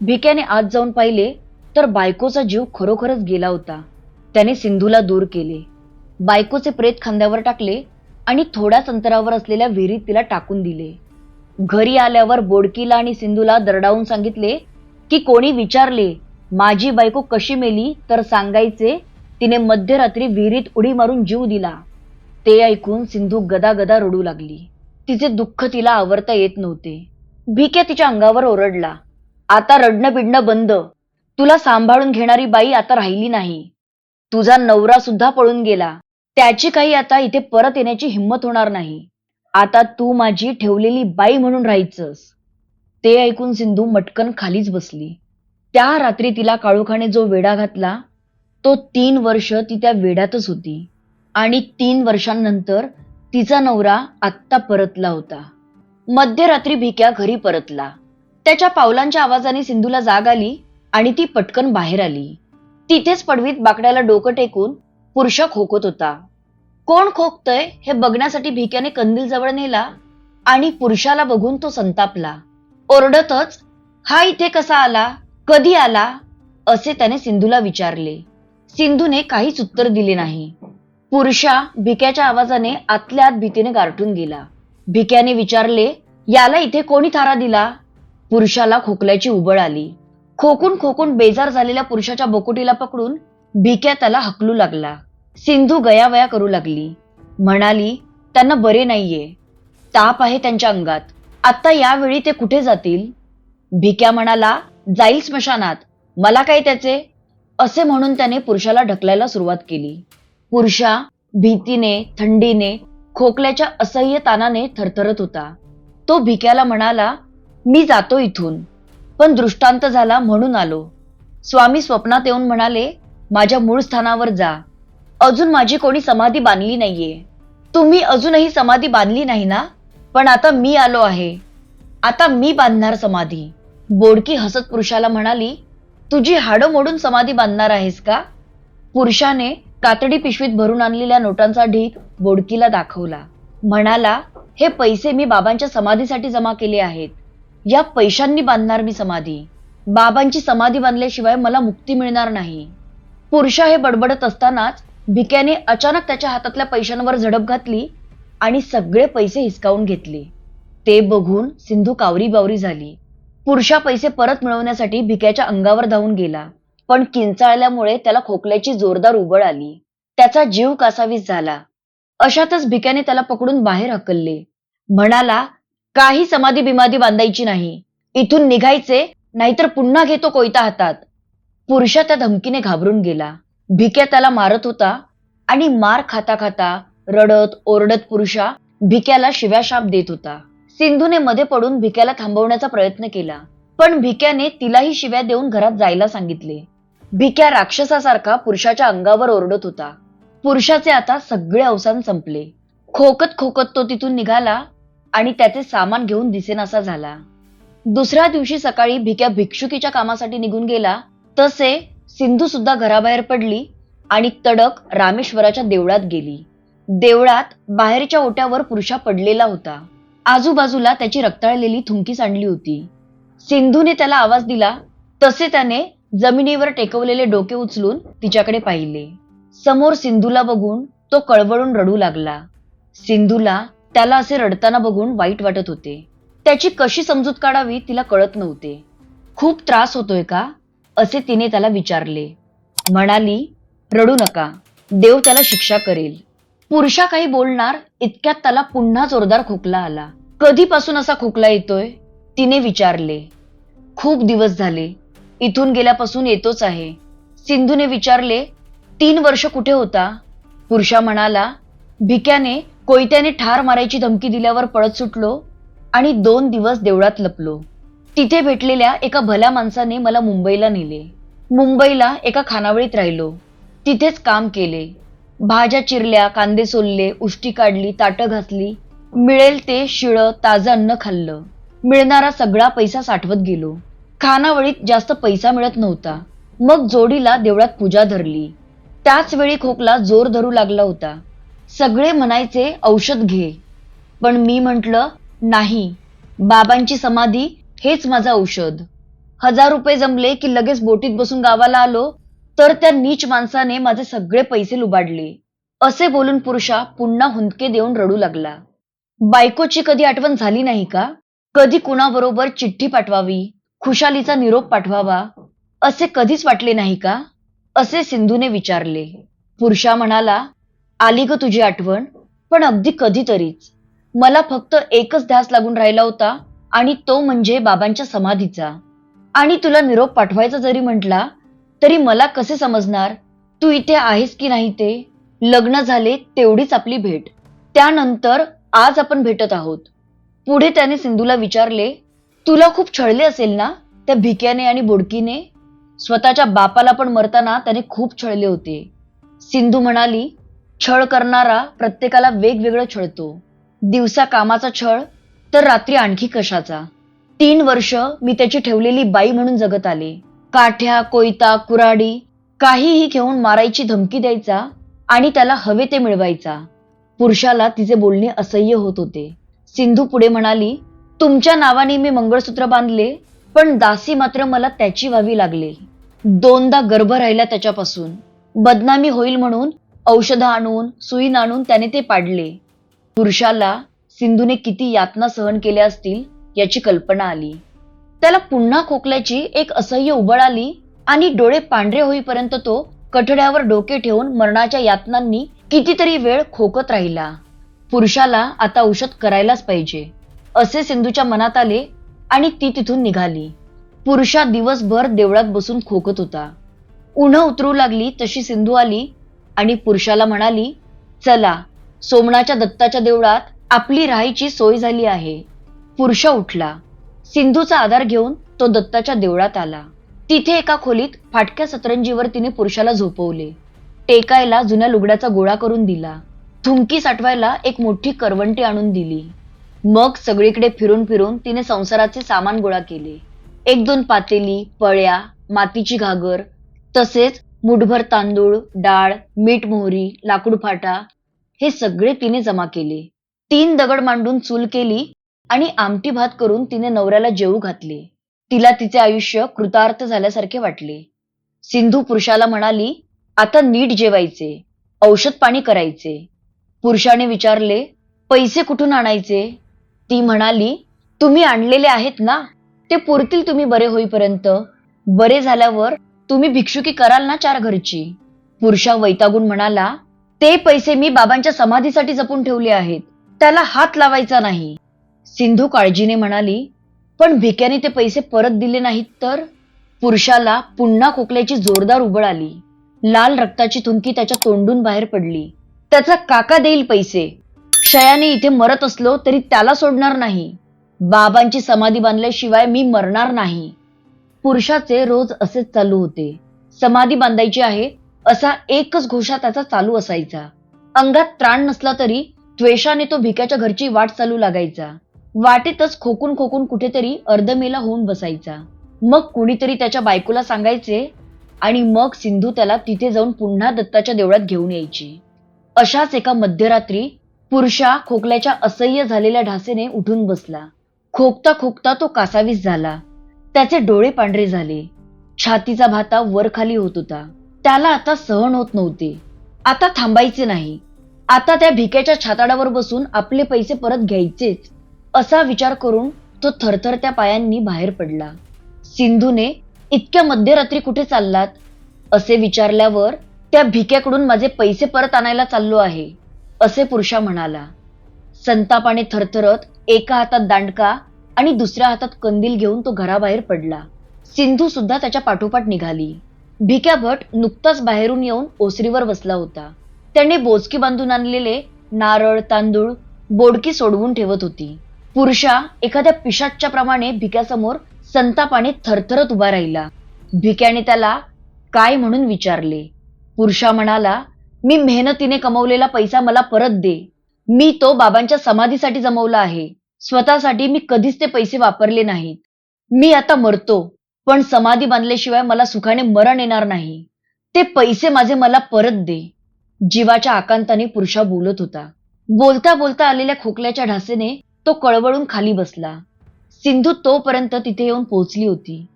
भिक्याने आत जाऊन पाहिले तर बायकोचा जीव खरोखरच गेला होता. त्याने सिंधूला दूर केले. बायकोचे प्रेत खांद्यावर टाकले आणि थोड्याच अंतरावर असलेल्या विहिरीत तिला टाकून दिले. घरी आल्यावर बोडकीला आणि सिंधूला दरडावून सांगितले की कोणी विचारले माझी बायको कशी मेली तर सांगायचे तिने मध्यरात्री विहिरीत उडी मारून जीव दिला. ते ऐकून सिंधू गदागदा रडू लागली. तिचे दुःख तिला आवरता येत नव्हते. भिक्या तिच्या अंगावर ओरडला, आता रडणं बिडणं बंद. तुला सांभाळून घेणारी बाई आता राहिली नाही. तुझा नवरा सुद्धा पळून गेला. त्याची काही आता इथे परत येण्याची हिंमत होणार नाही. आता तू माझी ठेवलेली बाई म्हणून राहायचंस. ते ऐकून सिंधू मटकन खालीच बसली. त्या रात्री तिला काळोखाने जो वेडा घातला तो 3 वर्ष ती त्या वेड्यातच होती. आणि 3 वर्षांनंतर तिचा नवरा आत्ता परतला होता. मध्यरात्री भिक्या घरी परतला. त्याच्या पावलांच्या आवाजाने सिंधूला जाग आली आणि ती पटकन बाहेर आली. तिथेच पडवीत बाकड्याला डोकं टेकून पुरुषा खोकत होता. कोण खोकतय हे बघण्यासाठी भिक्याने कंदील जवळ नेला आणि पुरुषाला बघून तो संतापला. ओरडतच, हा इथे कसा आला, कधी आला, असे त्याने सिंधूला विचारले. सिंधूने काहीच उत्तर दिले नाही. पुरुषा भिक्याच्या आवाजाने आतल्या आत भीतीने गारठून गेला. भिक्याने विचारले, याला इथे कोणी थारा दिला? पुरुषाला खोकल्याची उबळ आली. खोकून खोकून बेजार झालेल्या पुरुषाच्या बोकोटीला पकडून भिक्या त्याला हकलू लागला. सिंधू गयावया करू लागली. म्हणाली, त्यांना बरे नाहीये. ताप आहे त्यांच्या अंगात. आता यावेळी ते कुठे जातील? भिक्या म्हणाला, जाईल स्मशानात. मला काय त्याचे? असे म्हणून त्याने पुरुषाला ढकलायला सुरुवात केली. पुरुषा भीतीने, थंडीने, खोकल्याच्या असह्य ताणाने थरथरत होता. तो भिक्याला म्हणाला, मी जातो इथून, पण दृष्टांत झाला म्हणून आलो. स्वामी स्वप्नात येऊन म्हणाले, माझ्या मूळ स्थानावर जा. अजून माझी कोणी समाधी बांधली नाहीये. तुम्ही अजूनही समाधी बांधली नाही ना? पण आता मी आलो आहे. आता मी बांधणार समाधी. बोडकी हसत पुरुषाला म्हणाली, तुझी हाडं मोडून समाधी बांधणार आहेस का? पुरुषाने कातडी पिशवीत भरून आणलेल्या नोटांचा ढीग बोडकीला दाखवला. म्हणाला, हे पैसे मी बाबांच्या समाधीसाठी जमा केले आहेत. या पैशांनी बांधणार मी समाधी. बाबांची समाधी बांधल्याशिवाय मला मुक्ती मिळणार नाही. पुरुषा हे बडबडत असतानाच भिक्याने अचानक त्याच्या हातातल्या पैशांवर झडप घातली आणि सगळे पैसे हिसकावून घेतले. ते बघून सिंधू कावरी बावरी झाली. पुरुषा पैसे परत मिळवण्यासाठी भिक्याच्या अंगावर धावून गेला, पण किंचाळल्यामुळे त्याला खोकल्याची जोरदार उबळ आली. त्याचा जीव कासावीस झाला. अशातच भिक्याने त्याला पकडून बाहेर हकलले. म्हणाला, काही समाधी बिमाधी बांधायची नाही. इथून निघायचे, नाहीतर पुन्हा घेतो कोयता हातात. पुरुषा त्या धमकीने घाबरून गेला. भिक्या त्याला मारत होता आणि मार खाता खाता रडत ओरडत पुरुषा भिक्याला शिव्या शाप देत होता. सिंधूने मध्ये पडून भिक्याला थांबवण्याचा प्रयत्न केला, पण भिक्याने तिलाही शिव्या देऊन घरात जायला सांगितले. भिक्या राक्षसासारखा पुरुषाच्या अंगावर ओरडत होता. पुरुषाचे आता सगळे अवसान संपले. खोकत खोकत तो तिथून निघाला आणि त्याचे सामान घेऊन दिसेनासा झाला. दुसऱ्या दिवशी सकाळी भिक्या भिक्षुकीच्या कामासाठी निघून गेला तसे सिंधू सुद्धा घराबाहेर पडली आणि तडक रामेश्वराच्या देवळात गेली. देवळात बाहेरच्या ओट्यावर पुरुषा पडलेला होता. आजूबाजूला त्याची रक्ताळलेली थुंकी सांडली होती. सिंधूने त्याला आवाज दिला तसे त्याने जमिनीवर टेकवलेले डोके उचलून तिच्याकडे पाहिले. समोर सिंधूला बघून तो कळवळून रडू लागला. सिंधूला त्याला असे रडताना बघून वाईट वाटत होते. त्याची कशी समजूत काढावी तिला कळत नव्हते. खूप त्रास होतोय का, असे तिने त्याला विचारले. म्हणाली, रडू नका, देव त्याला शिक्षा करेल. पुरुषा काही बोलणार इतक्यात त्याला पुन्हा जोरदार खोकला आला. कधीपासून असा खोकला येतोय, तिने विचारले. खूप दिवस झाले, इथून गेल्यापासून येतोच आहे. सिंधूने विचारले, 3 वर्ष कुठे होता? पुरुषा म्हणाला, भिक्याने कोयत्याने ठार मारायची धमकी दिल्यावर पळत सुटलो आणि 2 दिवस देवळात लपलो. तिथे भेटलेल्या एका भल्या माणसाने मला मुंबईला नेले. मुंबईला एका खानावळीत राहिलो. तिथेच काम केले. भाज्या चिरल्या, कांदे सोलले, उष्टी काढली, ताटं घासली. मिळेल ते शिळं ताजं अन्न खाल्लं. मिळणारा सगळा पैसा साठवत गेलो. खानावळीत जास्त पैसा मिळत नव्हता. मग जोडीला देवळात पूजा धरली. त्याच वेळी खोकला जोर धरू लागला होता. सगळे म्हणायचे औषध घे, पण मी म्हटलं नाही, बाबांची समाधी हेच माझं औषध. ₹1000 जमले की लगेच बोटीत बसून गावाला आलो, तर त्या नीच माणसाने माझे सगळे पैसे लुबाडले. असे बोलून पुरुषा पुन्हा हुंदके देऊन रडू लागला. बायकोची कधी आठवण झाली नाही का? कधी कुणाबरोबर चिठ्ठी पाठवावी, खुशालीचा निरोप पाठवावा, असे कधीच वाटले नाही का? असे सिंधूने विचारले. पुरुषा म्हणाला, आली ग तुझी आठवण, पण अगदी कधीतरीच. मला फक्त एकच ध्यास लागून राहिला होता, आणि तो म्हणजे बाबांच्या समाधीचा. आणि तुला निरोप पाठवायचा जरी म्हटला, तरी मला कसे समजणार तू इथे आहेस की नाही ते? लग्न झाले तेवढीच आपली भेट, त्यानंतर आज आपण भेटत आहोत. पुढे त्याने सिंधूला विचारले, तुला खूप छळले असेल ना त्या भिक्याने आणि बोडकीने? स्वतःच्या बापाला पण मरताना त्याने खूप छळले होते. सिंधू म्हणाली, छळ करणारा प्रत्येकाला वेगवेगळं छळतो. दिवसा कामाचा छळ, तर रात्री आणखी कशाचा. 3 वर्ष मी त्याची ठेवलेली बाई म्हणून जगत आले. काठ्या, कोयता, कुऱ्हाडी काहीही घेऊन मारायची धमकी द्यायचा आणि त्याला हवे ते मिळवायचा. पुरुषाला तिचे बोलणे असह्य होत होते. सिंधू पुढे म्हणाली, तुमच्या नावाने मी मंगळसूत्र बांधले, पण दासी मात्र मला त्याची व्हावी लागले. 2दा गर्भ राहिला त्याच्यापासून. बदनामी होईल म्हणून औषधं आणून, सुईन आणून त्याने ते पाडले. पुरुषाला सिंधूने किती यातना सहन केल्या असतील याची कल्पना आली. त्याला पुन्हा खोकल्याची एक असह्य उबळ आली आणि डोळे पांढरे होईपर्यंत तो कठड्यावर डोके ठेवून मरणाच्या यातनांनी कितीतरी वेळ खोकत राहिला. पुरुषाला आता औषध करायलाच पाहिजे असे सिंधूच्या मनात आले आणि ती तिथून निघाली. पुरुषा दिवसभर देवळात बसून खोकत होता. उन्हं उतरू लागली तशी सिंधू आली आणि पुरुषाला म्हणाली, चला, सोमनाच्या दत्ताच्या देवळात आपली राहायची सोय झाली आहे. पुरुषा उठला. सिंधूचा आधार घेऊन तो दत्ताच्या देवळात आला. तिथे एका खोलीत फाटक्या सतरंजीवर तिने पुरुषाला झोपवले. टेकायला जुन्या लुगड्याचा गोळा करून दिला. थुंकी साठवायला एक मोठी करवंटी आणून दिली. मग सगळीकडे फिरून फिरून तिने संसाराचे सामान गोळा केले. 1-2 पातेली, पळ्या, मातीची घागर, तसेच मुठभर तांदूळ, डाळ, मीठ, मोहरी, लाकूड फाटा, हे सगळे तिने जमा केले. 3 दगड मांडून चूल केली आणि आमटी भात करून तिने नवऱ्याला जेवू घातले. तिला तिचे आयुष्य कृतार्थ झाल्यासारखे वाटले. सिंधू पुरुषाला म्हणाली, आता नीट जेवायचे, औषध पाणी करायचे. पुरुषाने विचारले, पैसे कुठून आणायचे? ती म्हणाली, तुम्ही आणलेले आहेत ना, ते पुरतील तुम्ही बरे होईपर्यंत. बरे झाल्यावर तुम्ही भिक्षुकी कराल ना 4 घरची. पुरुषा वैतागून म्हणाला, ते पैसे मी बाबांच्या समाधीसाठी जपून ठेवले आहेत, त्याला हात लावायचा नाही. सिंधू काळजीने म्हणाली, पण भिक्याने ते पैसे परत दिले नाहीत तर? पुरुषाला पुन्हा खोकल्याची जोरदार उबळ आली. लाल रक्ताची थुंकी त्याच्या तोंडून बाहेर पडली. त्याचा काका देईल पैसे. क्षयाने इथे मरत असलो तरी त्याला सोडणार नाही. बाबांची समाधी बांधल्याशिवाय मी मरणार नाही. पुरुषाचे रोज असेच चालू होते. समाधी बांधायची आहे असा एकच घोषा त्याचा चालू असायचा. अंगात त्राण नसला तरी त्वेषाने तो भिक्याच्या घरची वाट चालू लागायचा. वाटेतच खोकून खोकून कुठेतरी अर्धमेला होऊन बसायचा. मग कुणीतरी त्याच्या बायकोला सांगायचे आणि मग सिंधू त्याला तिथे जाऊन पुन्हा दत्ताच्या देवळात घेऊन यायची. अशाच एका मध्यरात्री पुरुषा खोकल्याच्या असह्य झालेल्या ढासेने उठून बसला. खोकता खोकता तो कासावीस झाला. त्याचे डोळे पांढरे झाले. छातीचा भाता वर खाली होत होता. त्याला आता सहन होत नव्हते. आता थांबायचे नाही. आता त्या भिक्याच्या छाताडावर बसून आपले पैसे परत घ्यायचेच, असा विचार करून तो थरथरत्या पायांनी बाहेर पडला. सिंधूने, इतक्या मध्यरात्री कुठे चाललात असे विचारल्यावर, त्या भिक्याकडून माझे पैसे परत आणायला चाललो आहे, असे पुरुषा म्हणाला. संतापाने थरथरत एका हातात दांडका आणि दुसऱ्या हातात कंदील घेऊन तो घराबाहेर पडला. सिंधू सुद्धा त्याच्या पाठोपाठ निघाली. भिक्या भट नुकताच बाहेरून येऊन ओसरीवर बसला होता. त्याने बोचकी बांधून आणलेले नारळ, तांदूळ, बोडकी सोडवून ठेवत होती. पुरुषा एखाद्या पिशाच्च्या प्रमाणे भिक्यासमोर संतापाने थरथरत उभा राहिला. भिक्याने त्याला काय म्हणून विचारले. पुरुषा म्हणाला, मी मेहनतीने कमवलेला पैसा मला परत दे. मी तो बाबांच्या समाधीसाठी जमवला आहे. स्वतःसाठी मी कधीच ते पैसे वापरले नाहीत. मी आता मरतो, पण समाधी बांधल्याशिवाय मला सुखाने मरण येणार नाही. ते पैसे माझे मला परत दे. जीवाच्या आकांताने पुरुषा बोलत होता. बोलता बोलता आलेल्या खोकल्याच्या ढासेने तो कळवळून खाली बसला. सिंधू तोपर्यंत तिथे येऊन पोहोचली होती.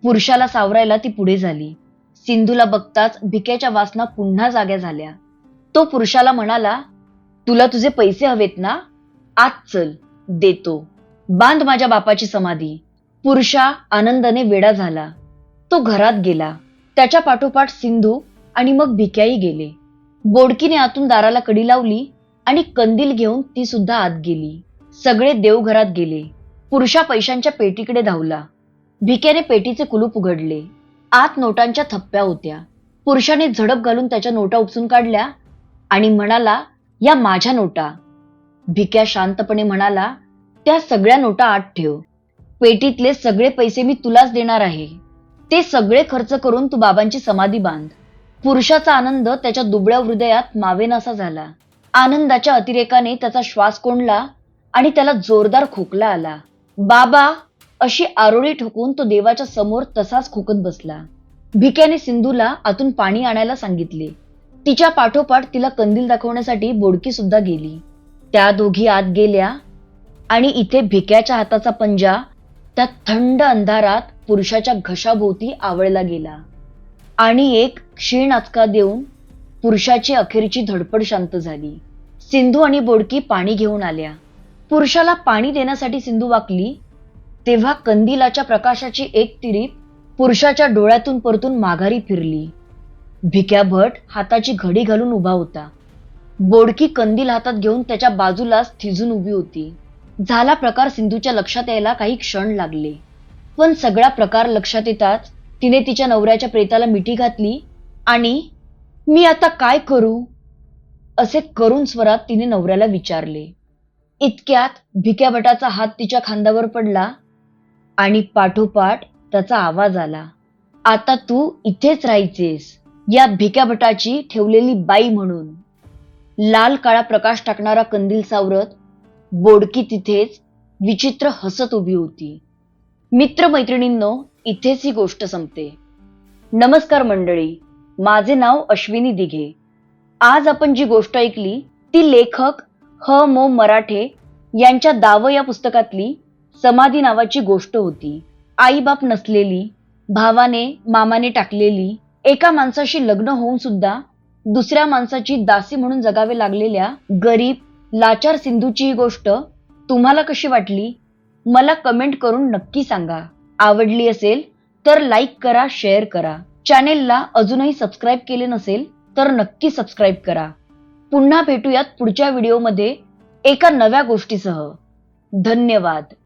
पुरुषाला सावरायला ती पुढे झाली. सिंधूला बघताच भिक्याच्या वासना पुन्हा जाग्या झाल्या. तो पुरुषाला म्हणाला, तुला तुझे पैसे हवेत ना? आज चल, देतो. बांध माझ्या बापाची समाधी. पुरुषा आनंदाने वेडा झाला. तो घरात गेला. त्याच्या पाठोपाठ सिंधू आणि मग भिक्याही गेले. बोडकीने आतून दाराला कडी लावली आणि कंदील घेऊन ती सुद्धा आत गेली. सगळे देवघरात गेले. पुरुषा पैशांच्या पेटीकडे धावला. भिक्याने पेटीचे कुलूप उघडले. आत नोटांच्या थप्प्या होत्या. पुरुषाने झडप घालून त्याच्या नोटा उपसून काढल्या आणि म्हणाला, या माझ्या नोटा. भिक्या शांतपणे म्हणाला, त्या सगळ्या नोटा आत ठेव. पेटीतले सगळे पैसे मी तुलाच देणार आहे. ते सगळे खर्च करून तू बाबांची समाधी बांध. पुरुषाचा आनंद त्याच्या दुबळ्या हृदयात मावेनासा झाला. आनंदाच्या अतिरेकाने त्याचा श्वास कोंडला आणि त्याला जोरदार खोकला आला. बाबा, अशी आरोळी ठोकून तो देवाच्या समोर तसाच खोकत बसला. भिक्याने सिंधूला आतून पाणी आणायला सांगितले. तिच्या पाठोपाठ तिला कंदील दाखवण्यासाठी बोडकी सुद्धा गेली. त्या दोघी आत गेल्या आणि इथे भिक्याच्या हाताचा पंजा त्या थंड अंधारात पुरुषाच्या घशाभोवती आवळला गेला आणि एक क्षीण आचका देऊन पुरुषाची अखेरची धडपड शांत झाली. सिंधू आणि बोडकी पाणी घेऊन आल्या. पुरुषाला पाणी देण्यासाठी सिंधू वाकली तेव्हा कंदिलाच्या प्रकाशाची एक तिरीप पुरुषाच्या डोळ्यातून परतून माघारी फिरली. भिक्या भट हाताची घडी घालून उभा होता. बोडकी कंदील हातात घेऊन त्याच्या बाजूलाच थिजून उभी होती. झाला प्रकार सिंधूच्या लक्षात यायला काही क्षण लागले, पण सगळा प्रकार लक्षात येताच तिने तिच्या नवऱ्याच्या प्रेताला मिठी घातली आणि मी आता काय करू असे करुण स्वरात तिने नवऱ्याला विचारले. इतक्यात भिक्या भटाचा हात तिच्या खांद्यावर पडला आणि पाठोपाठ त्याचा आवाज आला, आता तू इथेच राहायचेस, या भिक्या भटाची ठेवलेली बाई म्हणून. लाल काळा प्रकाश टाकणारा कंदील सावरत बोडकी तिथेच विचित्र हसत उभी होती. मित्रमैत्रिणींनो, इथेच ही गोष्ट संपते. नमस्कार मंडळी, माझे नाव अश्विनी दिघे. आज आपण जी गोष्ट ऐकली ती लेखक ह.मो. मराठे यांच्या दाव या पुस्तकातली समाधी नावाची गोष्ट होती. आईबाप नसलेली, भावाने मामाने टाकलेली, एका माणसाशी लग्न होऊन सुद्धा दुसऱ्या माणसाची दासी म्हणून जगावे लागलेल्या गरीब लाचार सिंधूची ही गोष्ट तुम्हाला कशी वाटली मला कमेंट करून नक्की सांगा. आवडली असेल तर लाईक करा, शेअर करा. चॅनेलला अजूनही सबस्क्राईब केले नसेल तर नक्की सबस्क्राईब करा. पुन्हा भेटूयात पुढच्या व्हिडिओमध्ये एका नव्या गोष्टीसह. धन्यवाद.